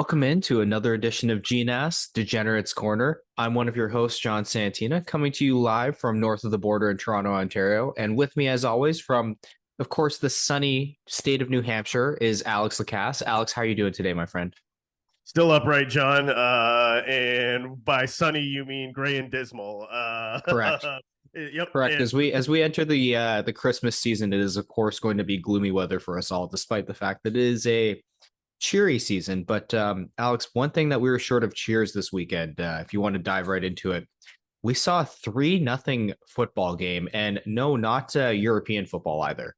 welcome into another edition of GNASS, Degenerates Corner. I'm one of your hosts, John Santina, coming to you live from north of the border in Toronto, Ontario. And with me, as always, from, of course, the sunny state of New Hampshire is Alex Lacasse. Alex, how are you doing today, my friend? Still upright, John. And by sunny, you mean gray and dismal. Correct. Yep. Correct. And As we enter the Christmas season, it is of course going to be gloomy weather for us all, despite the fact that it is a cheery season. But Alex, one thing that we were short of cheers this weekend, if you want to dive right into it, we saw a 3-0 football game, and no, not European football either.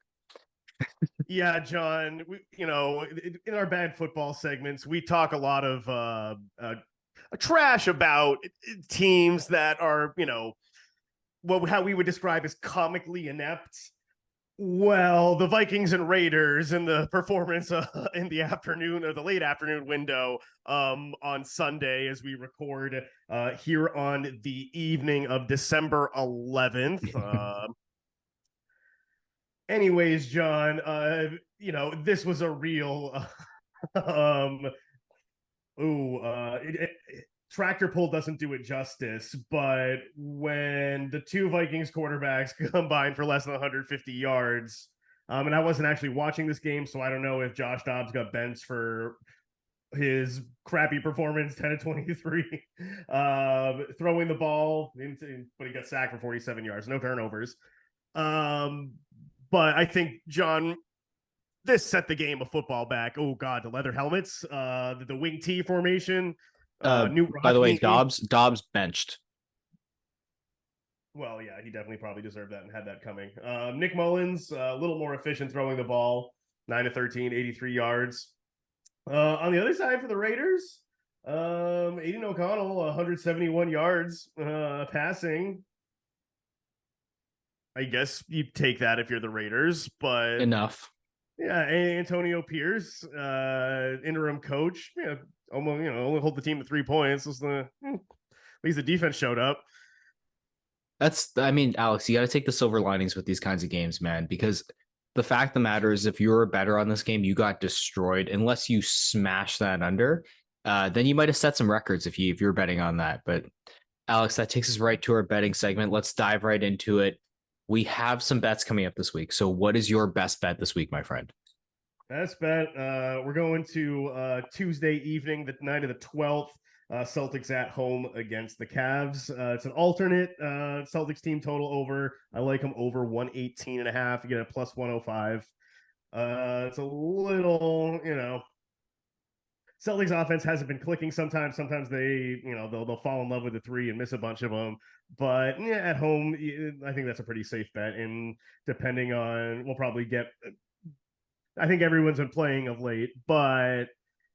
yeah, John, in our bad football segments, we talk a lot of trash about teams that are, how we would describe as comically inept. Well, the Vikings and Raiders in the performance in the afternoon or the late afternoon window on Sunday as we record here on the evening of December 11th. Anyways, John, this was a real um, tractor pull doesn't do it justice, but when the two Vikings quarterbacks combined for less than 150 yards, and I wasn't actually watching this game, so I don't know if Josh Dobbs got benched for his crappy performance, 10 of 23, throwing the ball, but he got sacked for 47 yards, no turnovers. But I think, John, this set the game of football back. Oh, God, the leather helmets, the wing T formation. By the way, Dobbs benched. Well, yeah, he definitely probably deserved that and had that coming. Nick Mullins, a little more efficient throwing the ball, 9 of 13, 83 yards. On the other side for the Raiders, Aiden O'Connell, 171 yards passing. I guess you take that if you're the Raiders, but Enough. Yeah, Antonio Pierce, interim coach, only hold the team to 3 points. At least the defense showed up. Alex, you got to take the silver linings with these kinds of games, man, because the fact of the matter is, if you were better on this game, you got destroyed. Unless you smash that under, then you might have set some records if you're betting on that. But Alex, that takes us right to our betting segment. Let's dive right into it. We have some bets coming up this week. So what is your best bet this week, my friend? Best bet. We're going to Tuesday evening, the night of the 12th. Celtics at home against the Cavs. It's an alternate Celtics team total over. I like them over 118.5. You get a plus 105. It's a little, Celtics offense hasn't been clicking sometimes. Sometimes they'll fall in love with the three and miss a bunch of them. But yeah, at home, I think that's a pretty safe bet. And depending on, we'll probably get. I think everyone's been playing of late, but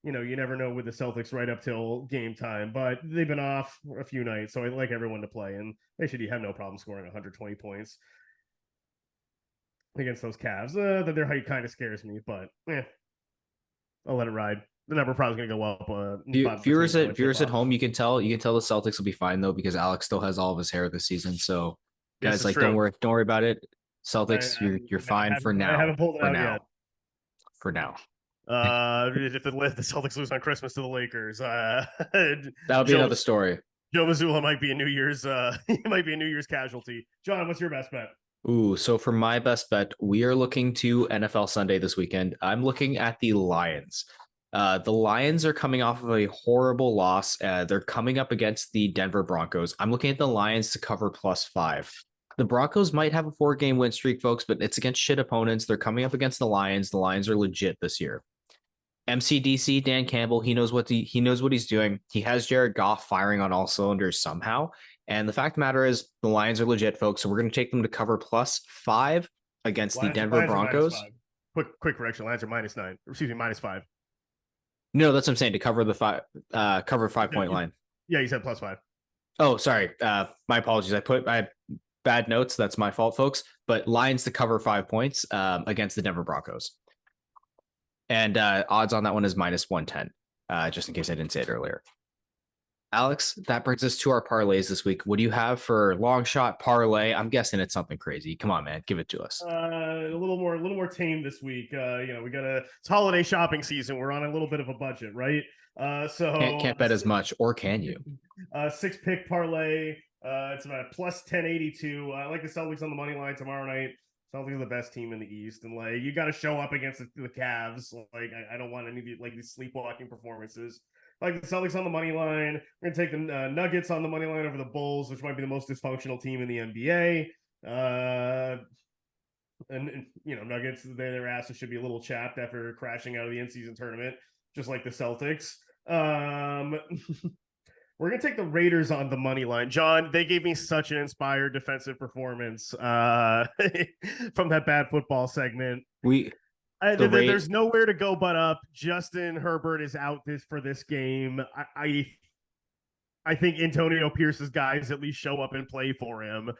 you never know with the Celtics right up till game time. But they've been off a few nights, so I like everyone to play, and they should have no problem scoring 120 points against those Cavs. That their height kind of scares me, but I'll let it ride. The number probably going to go up. Viewers at home, you can tell the Celtics will be fine though, because Alex still has all of his hair this season. So guys, like, don't worry about it. Celtics, you're fine for now. I haven't pulled it out yet. For now. If the Celtics lose on Christmas to the Lakers, that'll be another story. Joe Mazzulla might be a New Year's casualty. John, what's your best bet? Ooh, so for my best bet, we are looking to NFL Sunday this weekend. I'm looking at the Lions. The Lions are coming off of a horrible loss. They're coming up against the Denver Broncos. I'm looking at the Lions to cover +5. The Broncos might have a 4-game win streak, folks, but it's against shit opponents. They're coming up against the Lions. The Lions are legit this year. MCDC, Dan Campbell, he knows what he's doing. He has Jared Goff firing on all cylinders somehow. And the fact of the matter is, the Lions are legit, folks. So we're going to take them to cover +5 against the Denver Broncos. Quick correction: Lions are -9. Excuse me, -5. No, that's what I'm saying. To cover the 5-point line. Yeah, you said +5. Oh, sorry. My apologies. I had bad notes. That's my fault, folks. But Lions to cover 5 points against the Denver Broncos. And odds on that one is -110, just in case I didn't say it earlier. Alex, that brings us to our parlays this week. What do you have for long shot parlay? I'm guessing it's something crazy. Come on, man, give it to us. A little more tame this week. It's holiday shopping season. We're on a little bit of a budget, right? Can't bet as much, or can you? Six pick parlay. It's about plus 1082. I like the Celtics on the money line tomorrow night. Celtics are the best team in the East, and like you got to show up against the Cavs. Like I don't want any of these sleepwalking performances. Like the Celtics on the money line. We're gonna take the Nuggets on the money line over the Bulls, which might be the most dysfunctional team in the NBA. And Nuggets, their asses should be a little chapped after crashing out of the in-season tournament, just like the Celtics. We're gonna take the Raiders on the money line. John, they gave me such an inspired defensive performance from that bad football segment. There's nowhere to go but up. Justin Herbert is out for this game. I think Antonio Pierce's guys at least show up and play for him.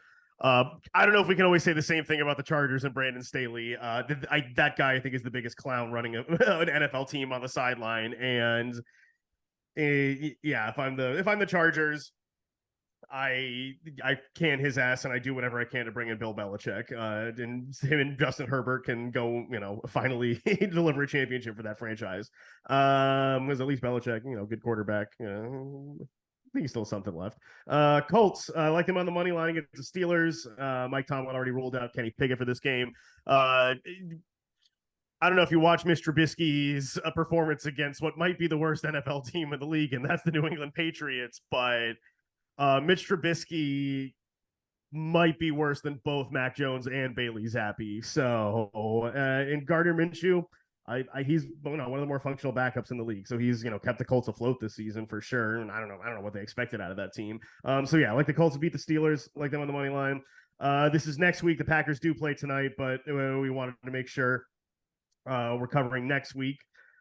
I don't know if we can always say the same thing about the Chargers and Brandon Staley. That guy I think is the biggest clown running an NFL team on the sideline. And yeah, if I'm the Chargers, I can his ass and I do whatever I can to bring in Bill Belichick. And him and Justin Herbert can go, finally deliver a championship for that franchise. Because at least Belichick, good quarterback. I think he's still something left. Colts, I like them on the money line against the Steelers. Mike Tomlin already ruled out Kenny Pickett for this game. I don't know if you watch Mitch Trubisky's performance against what might be the worst NFL team in the league, and that's the New England Patriots. But Mitch Trubisky might be worse than both Mac Jones and Bailey Zappi. So, in Gardner Minshew, he's one of the more functional backups in the league. So he's kept the Colts afloat this season for sure. And I don't know what they expected out of that team. So yeah, I like the Colts to beat the Steelers, like them on the money line. This is next week. The Packers do play tonight, but we wanted to make sure we're covering next week.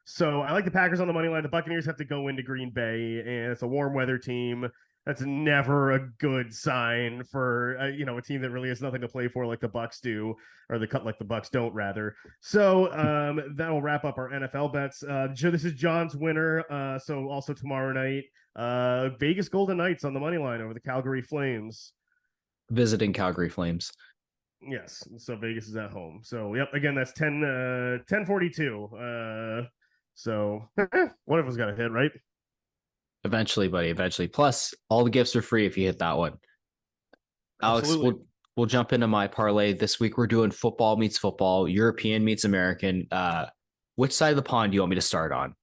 So I like the Packers on the money line. The Buccaneers have to go into Green Bay, and it's a warm weather team. That's never a good sign for a team that really has nothing to play for, like the Bucks do, or like the Bucks don't, rather. So that'll wrap up our NFL bets. This is John's winner. So also tomorrow night, Vegas Golden Knights on the money line over the Calgary Flames. Visiting Calgary Flames. Yes, so Vegas is at home. So yep, again that's 10:42. So one of us got a hit, right? Eventually, buddy. Eventually. Plus, all the gifts are free if you hit that one. Absolutely. Alex, we'll jump into my parlay this week. We're doing football meets football, European meets American. Which side of the pond do you want me to start on?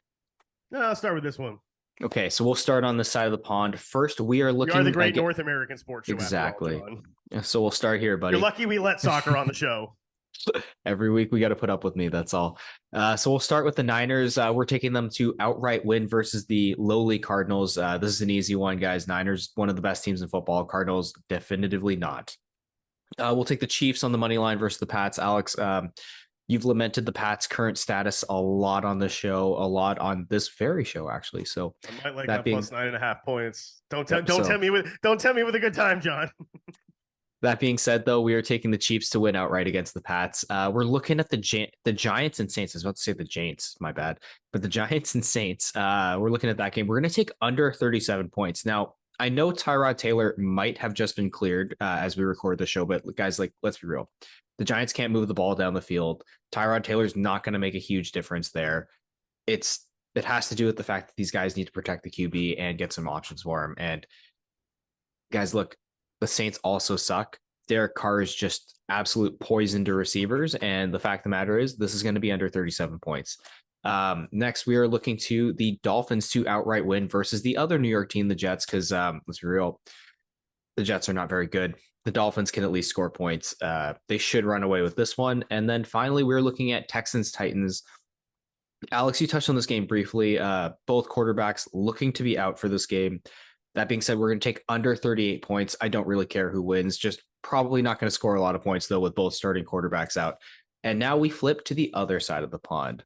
No, I'll start with this one. Okay, so we'll start on this side of the pond. First, we are looking. We are the great North American sports show. Exactly. So we'll start here, buddy. You're lucky we let soccer on the show. Every week we got to put up with me. That's all. So we'll start with the Niners. We're taking them to outright win versus the lowly Cardinals. This is an easy one, guys. Niners, one of the best teams in football. Cardinals, definitively not. We'll take the Chiefs on the money line versus the Pats. Alex, you've lamented the Pats' current status a lot on the show, a lot on this very show, actually. So I might like that plus 9.5 points. Don't tell me with a good time, John. That being said, though, we are taking the Chiefs to win outright against the Pats. We're looking at the Giants and Saints. I was about to say the Giants, my bad. But the Giants and Saints, we're looking at that game. We're going to take under 37 points. Now, I know Tyrod Taylor might have just been cleared as we record the show, but guys, let's be real. The Giants can't move the ball down the field. Tyrod Taylor's not going to make a huge difference there. It has to do with the fact that these guys need to protect the QB and get some options for him. And guys, look, the Saints also suck. Derek Carr is just absolute poison to receivers. And the fact of the matter is, this is going to be under 37 points. Next, we are looking to the Dolphins to outright win versus the other New York team, the Jets, because let's be real, the Jets are not very good. The Dolphins can at least score points. They should run away with this one. And then finally, we're looking at Texans-Titans. Alex, you touched on this game briefly. Both quarterbacks looking to be out for this game. That being said, we're going to take under 38 points. I don't really care who wins. Just probably not going to score a lot of points, though, with both starting quarterbacks out. And now we flip to the other side of the pond.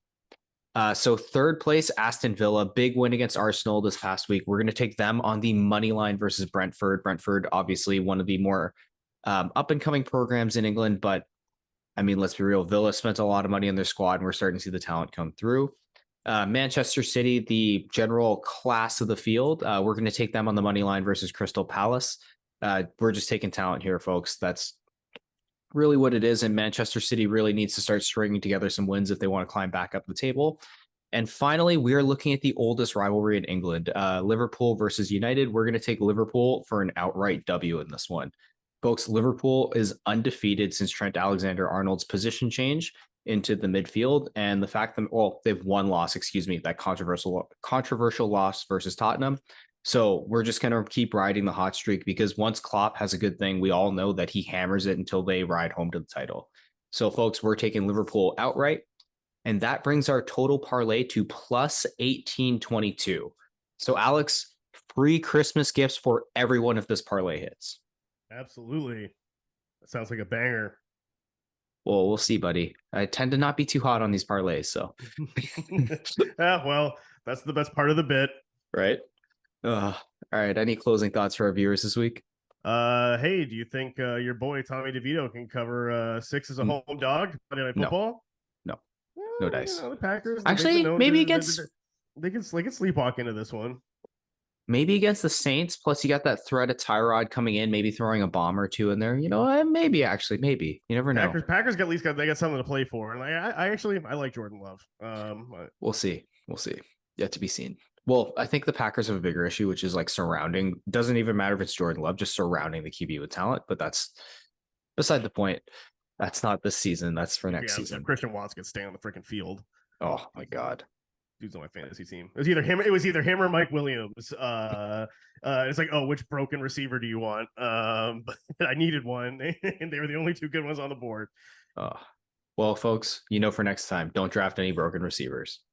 So third place, Aston Villa, big win against Arsenal this past week. We're going to take them on the money line versus Brentford. Brentford, obviously one of the more up-and-coming programs in England. But, I mean, let's be real. Villa spent a lot of money on their squad, and we're starting to see the talent come through. Manchester City, the general class of the field. We're going to take them on the money line versus Crystal Palace. We're just taking talent here, folks. That's really what it is. And Manchester City really needs to start stringing together some wins if they want to climb back up the table. And finally, we are looking at the oldest rivalry in England, Liverpool versus United. We're going to take Liverpool for an outright W in this one. Folks, Liverpool is undefeated since Trent Alexander-Arnold's position change into the midfield, and the fact that, well, they've one loss, excuse me, that controversial loss versus Tottenham. So we're just going to keep riding the hot streak, because once Klopp has a good thing, we all know that he hammers it until they ride home to the title. So folks, we're taking Liverpool outright, and that brings our total parlay to plus 1822. So Alex, free Christmas gifts for everyone if this parlay hits. Absolutely. That sounds like a banger. Well, we'll see, buddy. I tend to not be too hot on these parlays, so. Well, that's the best part of the bit. Right. All right. Any closing thoughts for our viewers this week? Hey, do you think your boy Tommy DeVito can cover 6 as a home dog Monday Night No. Football? No. Well, No dice. The Packers. Actually, maybe against they can sleepwalk into this one. Maybe against the Saints. Plus, you got that threat of Tyrod coming in, maybe throwing a bomb or two in there. Maybe actually, maybe you never know. Packers got at least they got something to play for, and I like Jordan Love. We'll see. Yet to be seen. Well, I think the Packers have a bigger issue, which is like surrounding. Doesn't even matter if it's Jordan Love, just surrounding the QB with talent. But that's beside the point. That's not this season. That's for next season. Christian Watts could stay on the freaking field. Oh my god. Dude's on my fantasy team. It was either him or Mike Williams. It's like, oh, which broken receiver do you want? But I needed one, and they were the only two good ones on the board. Well, folks, for next time, don't draft any broken receivers.